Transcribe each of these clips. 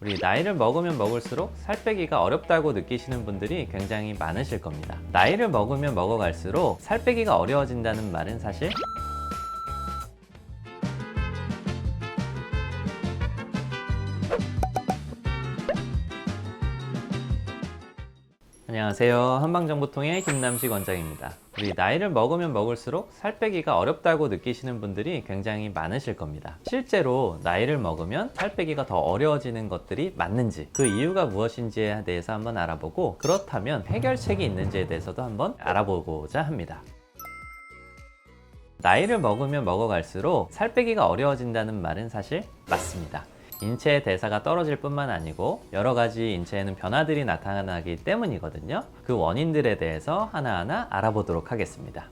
우리 나이를 먹으면 먹을수록 살 빼기가 어렵다고 느끼시는 분들이 굉장히 많으실 겁니다. 나이를 먹으면 먹어갈수록 살 빼기가 어려워진다는 말은 사실 안녕하세요. 한방정보통의 김남식 원장입니다. 우리 나이를 먹으면 먹을수록 살 빼기가 어렵다고 느끼시는 분들이 굉장히 많으실 겁니다. 실제로 나이를 먹으면 살 빼기가 더 어려워지는 것들이 맞는지, 그 이유가 무엇인지에 대해서 한번 알아보고, 그렇다면 해결책이 있는지에 대해서도 한번 알아보고자 합니다. 나이를 먹으면 먹어갈수록 살 빼기가 어려워진다는 말은 사실 맞습니다. 인체의 대사가 떨어질 뿐만 아니고 여러 가지 인체에는 변화들이 나타나기 때문이거든요. 그 원인들에 대해서 하나하나 알아보도록 하겠습니다.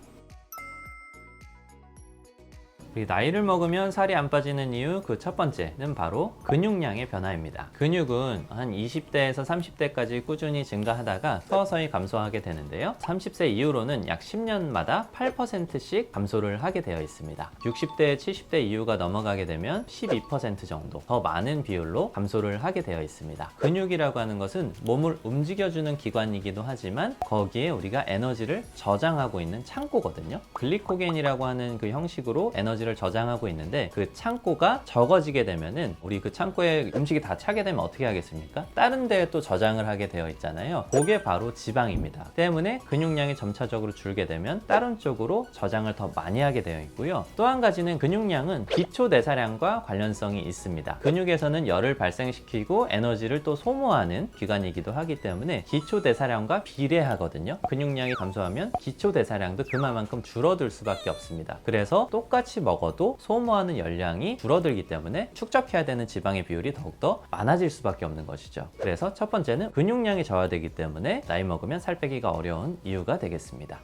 나이를 먹으면 살이 안 빠지는 이유, 그 첫 번째는 바로 근육량의 변화입니다. 근육은 한 20대에서 30대까지 꾸준히 증가하다가 서서히 감소하게 되는데요. 30세 이후로는 약 10년마다 8%씩 감소를 하게 되어 있습니다. 60대, 70대 이후가 넘어가게 되면 12% 정도 더 많은 비율로 감소를 하게 되어 있습니다. 근육이라고 하는 것은 몸을 움직여주는 기관이기도 하지만 거기에 우리가 에너지를 저장하고 있는 창고거든요. 글리코겐이라고 하는 그 형식으로 에너지를 저장하고 있는데, 그 창고가 적어지게 되면은 우리 그 창고에 음식이 다 차게 되면 어떻게 하겠습니까? 다른 데에 또 저장을 하게 되어 있잖아요. 그게 바로 지방입니다. 때문에 근육량이 점차적으로 줄게 되면 다른 쪽으로 저장을 더 많이 하게 되어 있고요. 또 한 가지는 근육량은 기초대사량과 관련성이 있습니다. 근육에서는 열을 발생시키고 에너지를 또 소모하는 기관이기도 하기 때문에 기초대사량과 비례하거든요. 근육량이 감소하면 기초대사량도 그만큼 줄어들 수밖에 없습니다. 그래서 똑같이 먹어도 소모하는 열량이 줄어들기 때문에 축적해야 되는 지방의 비율이 더욱더 많아질 수밖에 없는 것이죠. 그래서 첫 번째는 근육량이 저하되기 때문에 나이 먹으면 살 빼기가 어려운 이유가 되겠습니다.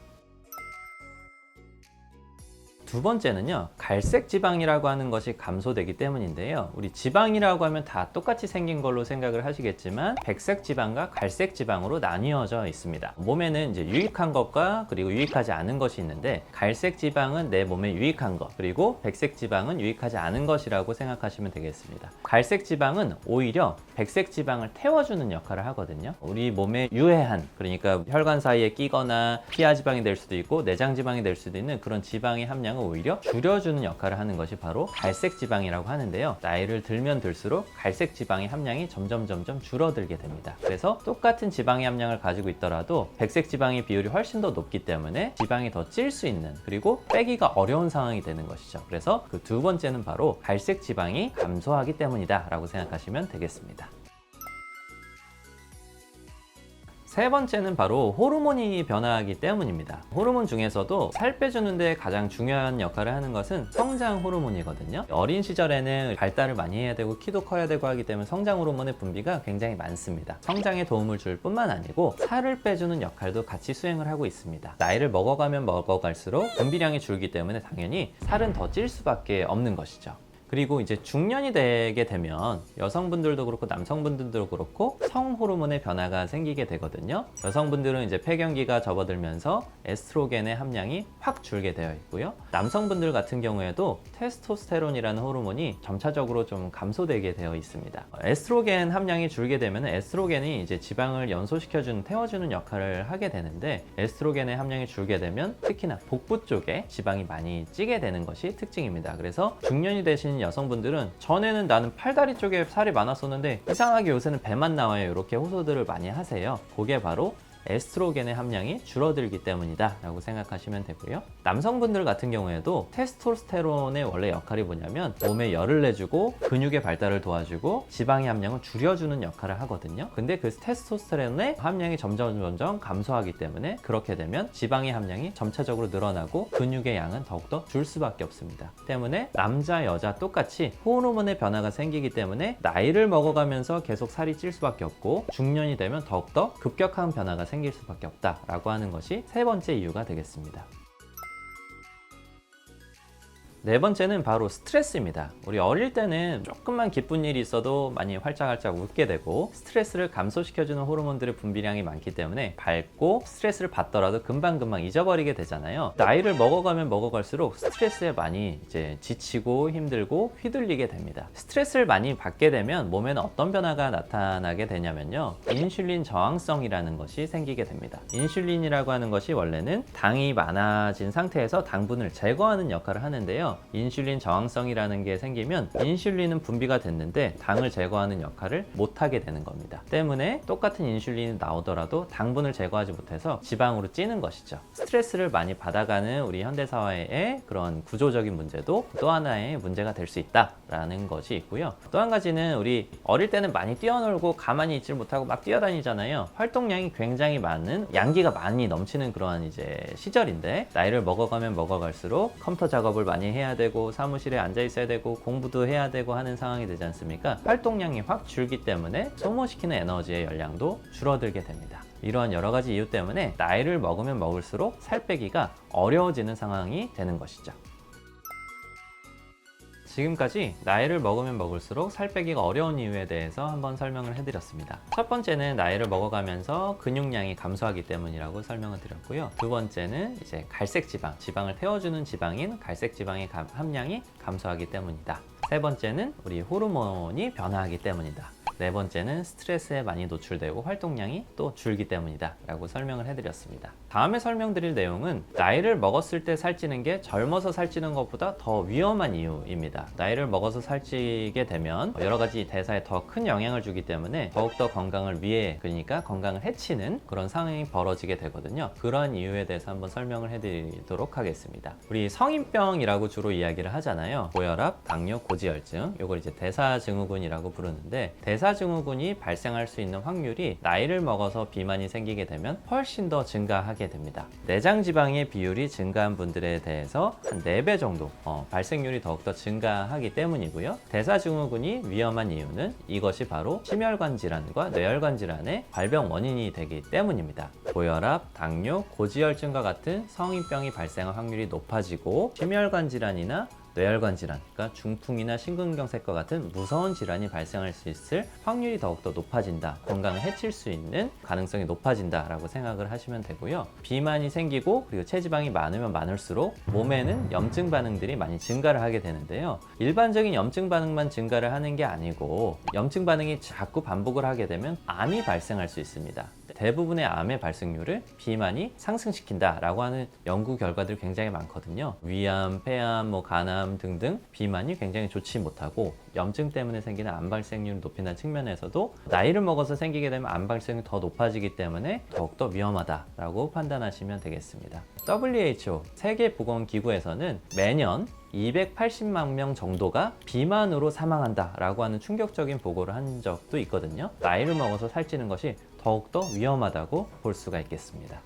두 번째는요, 갈색 지방이라고 하는 것이 감소되기 때문인데요. 우리 지방이라고 하면 다 똑같이 생긴 걸로 생각을 하시겠지만 백색 지방과 갈색 지방으로 나뉘어져 있습니다. 몸에는 이제 유익한 것과 그리고 유익하지 않은 것이 있는데, 갈색 지방은 내 몸에 유익한 것, 그리고 백색 지방은 유익하지 않은 것이라고 생각하시면 되겠습니다. 갈색 지방은 오히려 백색 지방을 태워주는 역할을 하거든요. 우리 몸에 유해한, 그러니까 혈관 사이에 끼거나 피하 지방이 될 수도 있고 내장 지방이 될 수도 있는 그런 지방의 함량을 오히려 줄여주는 역할을 하는 것이 바로 갈색 지방이라고 하는데요. 나이를 들면 들수록 갈색 지방의 함량이 점점 줄어들게 됩니다. 그래서 똑같은 지방의 함량을 가지고 있더라도 백색 지방의 비율이 훨씬 더 높기 때문에 지방이 더 찔 수 있는, 그리고 빼기가 어려운 상황이 되는 것이죠. 그래서 그 두 번째는 바로 갈색 지방이 감소하기 때문이다 라고 생각하시면 되겠습니다. 세 번째는 바로 호르몬이 변화하기 때문입니다. 호르몬 중에서도 살 빼주는데 가장 중요한 역할을 하는 것은 성장 호르몬이거든요. 어린 시절에는 발달을 많이 해야 되고 키도 커야 되고 하기 때문에 성장 호르몬의 분비가 굉장히 많습니다. 성장에 도움을 줄 뿐만 아니고 살을 빼주는 역할도 같이 수행을 하고 있습니다. 나이를 먹어가면 먹어갈수록 분비량이 줄기 때문에 당연히 살은 더 찔 수밖에 없는 것이죠. 그리고 이제 중년이 되게 되면 여성분들도 그렇고 남성분들도 그렇고 성호르몬의 변화가 생기게 되거든요. 여성분들은 이제 폐경기가 접어들면서 에스트로겐의 함량이 확 줄게 되어 있고요. 남성분들 같은 경우에도 테스토스테론이라는 호르몬이 점차적으로 좀 감소되게 되어 있습니다. 에스트로겐 함량이 줄게 되면 에스트로겐이 이제 지방을 연소시켜주는, 태워주는 역할을 하게 되는데, 에스트로겐의 함량이 줄게 되면 특히나 복부 쪽에 지방이 많이 찌게 되는 것이 특징입니다. 그래서 중년이 되신 여성분들은 전에는 나는 팔다리 쪽에 살이 많았었는데 이상하게 요새는 배만 나와요, 이렇게 호소들을 많이 하세요. 그게 바로 에스트로겐의 함량이 줄어들기 때문이다 라고 생각하시면 되고요. 남성분들 같은 경우에도 테스토스테론의 원래 역할이 뭐냐면 몸에 열을 내주고 근육의 발달을 도와주고 지방의 함량을 줄여주는 역할을 하거든요. 근데 그 테스토스테론의 함량이 점점 감소하기 때문에 그렇게 되면 지방의 함량이 점차적으로 늘어나고 근육의 양은 더욱더 줄 수밖에 없습니다. 때문에 남자 여자 똑같이 호르몬의 변화가 생기기 때문에 나이를 먹어가면서 계속 살이 찔 수밖에 없고, 중년이 되면 더욱더 급격한 변화가 생길 수밖에 없다라고 하는 것이 세 번째 이유가 되겠습니다. 네 번째는 바로 스트레스입니다. 우리 어릴 때는 조금만 기쁜 일이 있어도 많이 활짝활짝 웃게 되고 스트레스를 감소시켜주는 호르몬들의 분비량이 많기 때문에 밝고 스트레스를 받더라도 금방금방 잊어버리게 되잖아요. 나이를 먹어가면 먹어갈수록 스트레스에 많이 이제 지치고 힘들고 휘둘리게 됩니다. 스트레스를 많이 받게 되면 몸에는 어떤 변화가 나타나게 되냐면요. 인슐린 저항성이라는 것이 생기게 됩니다. 인슐린이라고 하는 것이 원래는 당이 많아진 상태에서 당분을 제거하는 역할을 하는데요. 인슐린 저항성이라는 게 생기면 인슐린은 분비가 됐는데 당을 제거하는 역할을 못하게 되는 겁니다. 때문에 똑같은 인슐린이 나오더라도 당분을 제거하지 못해서 지방으로 찌는 것이죠. 스트레스를 많이 받아가는 우리 현대사회의 그런 구조적인 문제도 또 하나의 문제가 될 수 있다라는 것이 있고요. 또 한 가지는 우리 어릴 때는 많이 뛰어놀고 가만히 있지 못하고 막 뛰어다니잖아요. 활동량이 굉장히 많은 양기가 많이 넘치는 그러한 이제 시절인데 나이를 먹어가면 먹어갈수록 컴퓨터 작업을 많이 해야 되고 사무실에 앉아 있어야 되고 공부도 해야 되고 하는 상황이 되지 않습니까? 활동량이 확 줄기 때문에 소모시키는 에너지의 열량도 줄어들게 됩니다. 이러한 여러 가지 이유 때문에 나이를 먹으면 먹을수록 살 빼기가 어려워지는 상황이 되는 것이죠. 지금까지 나이를 먹으면 먹을수록 살 빼기가 어려운 이유에 대해서 한번 설명을 해드렸습니다. 첫 번째는 나이를 먹어가면서 근육량이 감소하기 때문이라고 설명을 드렸고요. 두 번째는 이제 갈색 지방, 지방을 태워주는 지방인 갈색 지방의 함량이 감소하기 때문이다. 세 번째는 우리 호르몬이 변화하기 때문이다. 네 번째는 스트레스에 많이 노출되고 활동량이 또 줄기 때문이다 라고 설명을 해드렸습니다. 다음에 설명드릴 내용은 나이를 먹었을 때 살찌는 게 젊어서 살찌는 것보다 더 위험한 이유입니다. 나이를 먹어서 살찌게 되면 여러 가지 대사에 더 큰 영향을 주기 때문에 더욱더 건강을 위해, 그러니까 건강을 해치는 그런 상황이 벌어지게 되거든요. 그러한 이유에 대해서 한번 설명을 해드리도록 하겠습니다. 우리 성인병이라고 주로 이야기를 하잖아요. 고혈압, 당뇨, 고지혈증, 이걸 이제 대사증후군이라고 부르는데 대사증후군이 발생할 수 있는 확률이 나이를 먹어서 비만이 생기게 되면 훨씬 더 증가하게 됩니다. 내장지방의 비율이 증가한 분들에 대해서 한 4배 정도 발생률이 더욱더 증가하기 때문이고요. 대사증후군이 위험한 이유는 이것이 바로 심혈관 질환과 뇌혈관 질환의 발병 원인이 되기 때문입니다. 고혈압, 당뇨, 고지혈증과 같은 성인병이 발생할 확률이 높아지고 심혈관 질환이나 뇌혈관 질환, 그러니까 중풍이나 심근경색과 같은 무서운 질환이 발생할 수 있을 확률이 더욱더 높아진다. 건강을 해칠 수 있는 가능성이 높아진다라고 생각을 하시면 되고요. 비만이 생기고 그리고 체지방이 많으면 많을수록 몸에는 염증 반응들이 많이 증가를 하게 되는데요. 일반적인 염증 반응만 증가를 하는 게 아니고 염증 반응이 자꾸 반복을 하게 되면 암이 발생할 수 있습니다. 대부분의 암의 발생률을 비만이 상승시킨다라고 하는 연구 결과들이 굉장히 많거든요. 위암, 폐암, 간암 등등 비만이 굉장히 좋지 못하고 염증 때문에 생기는 암 발생률을 높이는 측면에서도 나이를 먹어서 생기게 되면 암 발생률이 더 높아지기 때문에 더욱더 위험하다라고 판단하시면 되겠습니다. WHO 세계보건기구에서는 매년 280만 명 정도가 비만으로 사망한다라고 하는 충격적인 보고를 한 적도 있거든요. 나이를 먹어서 살찌는 것이 더욱더 위험하다고 볼 수가 있겠습니다.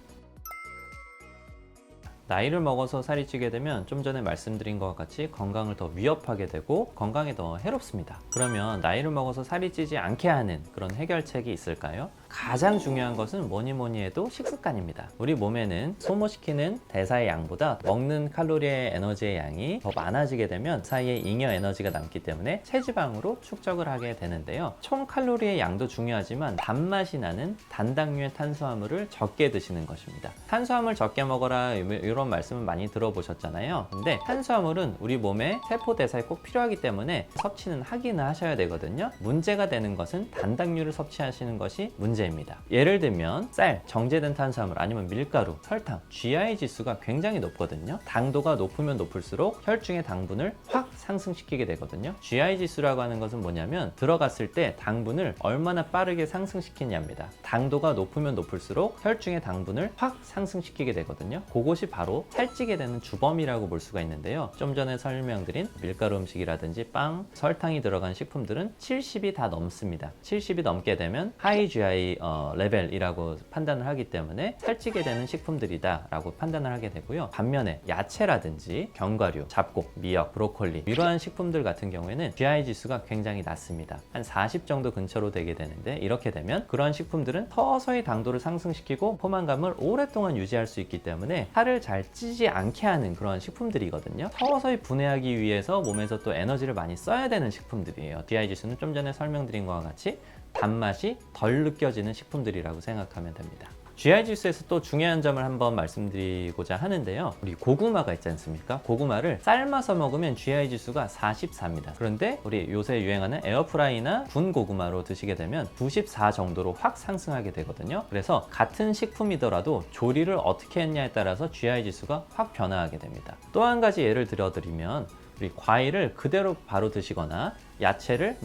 나이를 먹어서 살이 찌게 되면 좀 전에 말씀드린 것과 같이 건강을 더 위협하게 되고 건강에 더 해롭습니다. 그러면 나이를 먹어서 살이 찌지 않게 하는 그런 해결책이 있을까요? 가장 중요한 것은 뭐니 해도 식습관입니다. 우리 몸에는 소모시키는 대사의 양보다 먹는 칼로리의 에너지의 양이 더 많아지게 되면 사이에 잉여 에너지가 남기 때문에 체지방으로 축적을 하게 되는데요. 총 칼로리의 양도 중요하지만 단맛이 나는 단당류의 탄수화물을 적게 드시는 것입니다. 탄수화물 적게 먹어라 이런 말씀을 많이 들어보셨잖아요. 근데 탄수화물은 우리 몸의 세포 대사에 꼭 필요하기 때문에 섭취는 하기는 하셔야 되거든요. 문제가 되는 것은 단당류를 섭취하시는 것이 문제입니다. 예를 들면 쌀, 정제된 탄수화물 아니면 밀가루, 설탕, GI 지수가 굉장히 높거든요. 당도가 높으면 높을수록 혈중의 당분을 확 상승시키게 되거든요. GI 지수라고 하는 것은 뭐냐면 들어갔을 때 당분을 얼마나 빠르게 상승시키냐입니다. 당도가 높으면 높을수록 혈중의 당분을 확 상승시키게 되거든요. 그것이 바로 살찌게 되는 주범이라고 볼 수가 있는데요. 좀 전에 설명드린 밀가루 음식이라든지 빵, 설탕이 들어간 식품들은 70이 다 넘습니다. 70이 넘게 되면 하이 GI 레벨이라고 판단을 하기 때문에 살찌게 되는 식품들이다 라고 판단을 하게 되고요. 반면에 야채라든지 견과류, 잡곡, 미역, 브로콜리 이러한 식품들 같은 경우에는 GI 지수가 굉장히 낮습니다. 한 40 정도 근처로 되게 되는데, 이렇게 되면 그러한 식품들은 서서히 당도를 상승시키고 포만감을 오랫동안 유지할 수 있기 때문에 살을 잘 찌지 않게 하는 그런 식품들이거든요. 서서히 분해하기 위해서 몸에서 또 에너지를 많이 써야 되는 식품들이에요. GI 지수는 좀 전에 설명드린 것과 같이 단맛이 덜 느껴지는 식품들이라고 생각하면 됩니다. GI 지수에서 또 중요한 점을 한번 말씀드리고자 하는데요. 우리 고구마가 있지 않습니까? 고구마를 삶아서 먹으면 GI 지수가 44입니다. 그런데 우리 요새 유행하는 에어프라이나 군 고구마로 드시게 되면 94 정도로 확 상승하게 되거든요. 그래서 같은 식품이더라도 조리를 어떻게 했냐에 따라서 GI 지수가 확 변화하게 됩니다. 또 한 가지 예를 들어드리면, 우리 과일을 그대로 바로 드시거나 야채를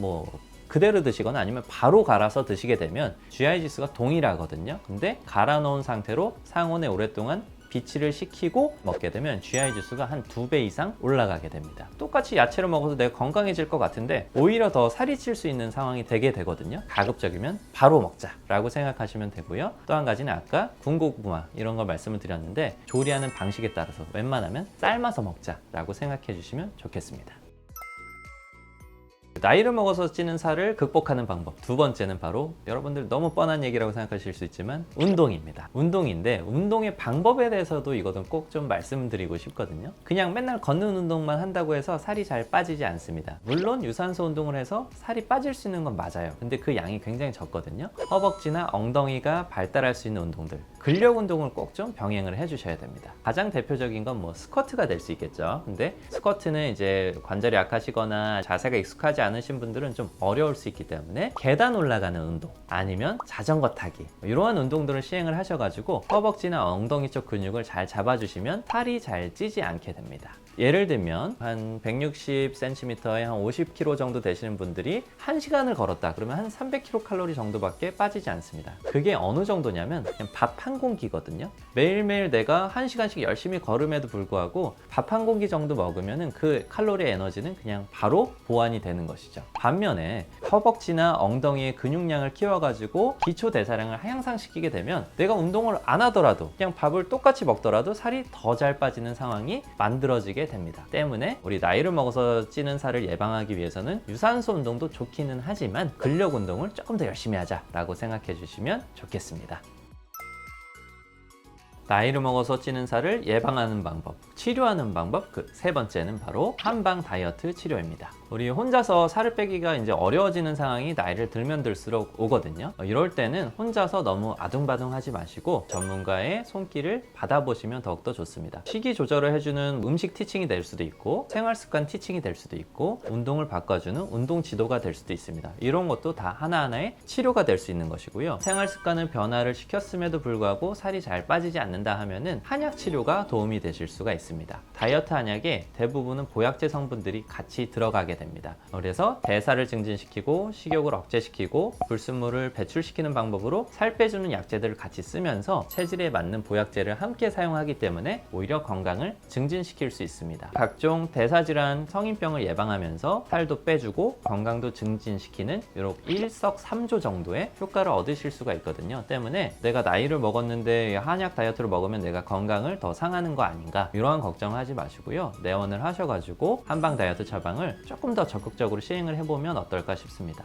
그대로 드시거나 아니면 바로 갈아서 드시게 되면 GI 지수가 동일하거든요. 근데 갈아 놓은 상태로 상온에 오랫동안 비치를 시키고 먹게 되면 GI 지수가 한 2배 이상 올라가게 됩니다. 똑같이 야채를 먹어도 내가 건강해질 것 같은데 오히려 더 살이 찔 수 있는 상황이 되게 되거든요. 가급적이면 바로 먹자라고 생각하시면 되고요. 또 한 가지는 아까 군고구마 이런 걸 말씀을 드렸는데, 조리하는 방식에 따라서 웬만하면 삶아서 먹자라고 생각해 주시면 좋겠습니다. 나이를 먹어서 찌는 살을 극복하는 방법, 두 번째는 바로 여러분들 너무 뻔한 얘기라고 생각하실 수 있지만 운동입니다. 운동인데, 운동의 방법에 대해서도 이거는 꼭 좀 말씀드리고 싶거든요. 그냥 맨날 걷는 운동만 한다고 해서 살이 잘 빠지지 않습니다. 물론 유산소 운동을 해서 살이 빠질 수 있는 건 맞아요. 근데 그 양이 굉장히 적거든요. 허벅지나 엉덩이가 발달할 수 있는 운동들, 근력 운동을 꼭 좀 병행을 해주셔야 됩니다. 가장 대표적인 건 스쿼트가 될 수 있겠죠. 근데 스쿼트는 이제 관절이 약하시거나 자세가 익숙하지 않으신 분들은 좀 어려울 수 있기 때문에 계단 올라가는 운동 아니면 자전거 타기, 이러한 운동들을 시행을 하셔가지고 허벅지나 엉덩이 쪽 근육을 잘 잡아주시면 살이 잘 찌지 않게 됩니다. 예를 들면 한 160cm에 한 50kg 정도 되시는 분들이 1시간을 걸었다 그러면 한 300kcal 정도밖에 빠지지 않습니다. 그게 어느 정도냐면 그냥 밥 한 공기거든요. 매일매일 내가 1시간씩 열심히 걸음에도 불구하고 밥 한 공기 정도 먹으면 그 칼로리 에너지는 그냥 바로 보완이 되는 것이죠. 반면에 허벅지나 엉덩이의 근육량을 키워가지고 기초 대사량을 향상시키게 되면 내가 운동을 안 하더라도 그냥 밥을 똑같이 먹더라도 살이 더 잘 빠지는 상황이 만들어지게 됩니다. 때문에 우리 나이를 먹어서 찌는 살을 예방하기 위해서는 유산소 운동도 좋기는 하지만 근력 운동을 조금 더 열심히 하자라고 생각해 주시면 좋겠습니다. 나이를 먹어서 찌는 살을 예방하는 방법, 치료하는 방법, 그 세 번째는 바로 한방 다이어트 치료입니다. 우리 혼자서 살을 빼기가 이제 어려워지는 상황이 나이를 들면 들수록 오거든요. 이럴 때는 혼자서 너무 아둥바둥 하지 마시고 전문가의 손길을 받아보시면 더욱더 좋습니다. 식이 조절을 해주는 음식 티칭이 될 수도 있고, 생활습관 티칭이 될 수도 있고, 운동을 바꿔주는 운동 지도가 될 수도 있습니다. 이런 것도 다 하나하나의 치료가 될 수 있는 것이고요. 생활습관을 변화를 시켰음에도 불구하고 살이 잘 빠지지 않는다 하면은 한약 치료가 도움이 되실 수가 있습니다. 다이어트 한약에 대부분은 보약제 성분들이 같이 들어가게 됩니다. 그래서 대사를 증진시키고 식욕을 억제시키고 불순물을 배출시키는 방법으로 살 빼주는 약재들을 같이 쓰면서 체질에 맞는 보약제를 함께 사용하기 때문에 오히려 건강을 증진시킬 수 있습니다. 각종 대사질환, 성인병을 예방하면서 살도 빼주고 건강도 증진시키는 이렇게 일석삼조 정도의 효과를 얻으실 수가 있거든요. 때문에 내가 나이를 먹었는데 한약 다이어트를 먹으면 내가 건강을 더 상하는 거 아닌가, 이러한 걱정하지 마시고요. 내원을 하셔가지고 한방 다이어트 처방을 조금 더 적극적으로 시행을 해보면 어떨까 싶습니다.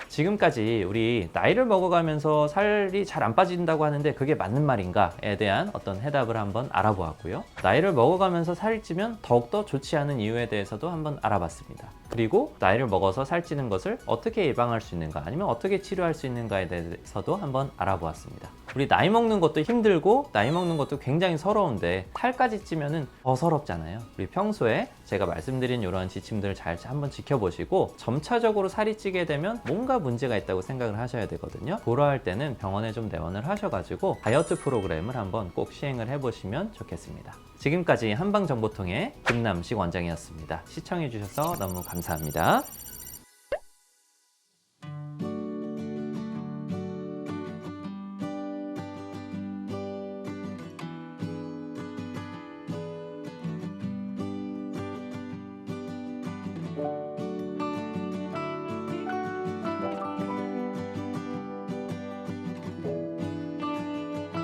지금까지 우리 나이를 먹어가면서 살이 잘 안 빠진다고 하는데 그게 맞는 말인가에 대한 어떤 해답을 한번 알아보았고요. 나이를 먹어가면서 살이 찌면 더욱더 좋지 않은 이유에 대해서도 한번 알아봤습니다. 그리고 나이를 먹어서 살찌는 것을 어떻게 예방할 수 있는가, 아니면 어떻게 치료할 수 있는가에 대해서도 한번 알아보았습니다. 우리 나이 먹는 것도 힘들고 나이 먹는 것도 굉장히 서러운데 살까지 찌면은 더 서럽잖아요. 우리 평소에 제가 말씀드린 이러한 지침들을 잘 한번 지켜보시고 점차적으로 살이 찌게 되면 뭔가 문제가 있다고 생각을 하셔야 되거든요. 그러할 때는 병원에 좀 내원을 하셔가지고 다이어트 프로그램을 한번 꼭 시행을 해보시면 좋겠습니다. 지금까지 한방정보통의 김남식 원장이었습니다. 시청해주셔서 너무 감사합니다.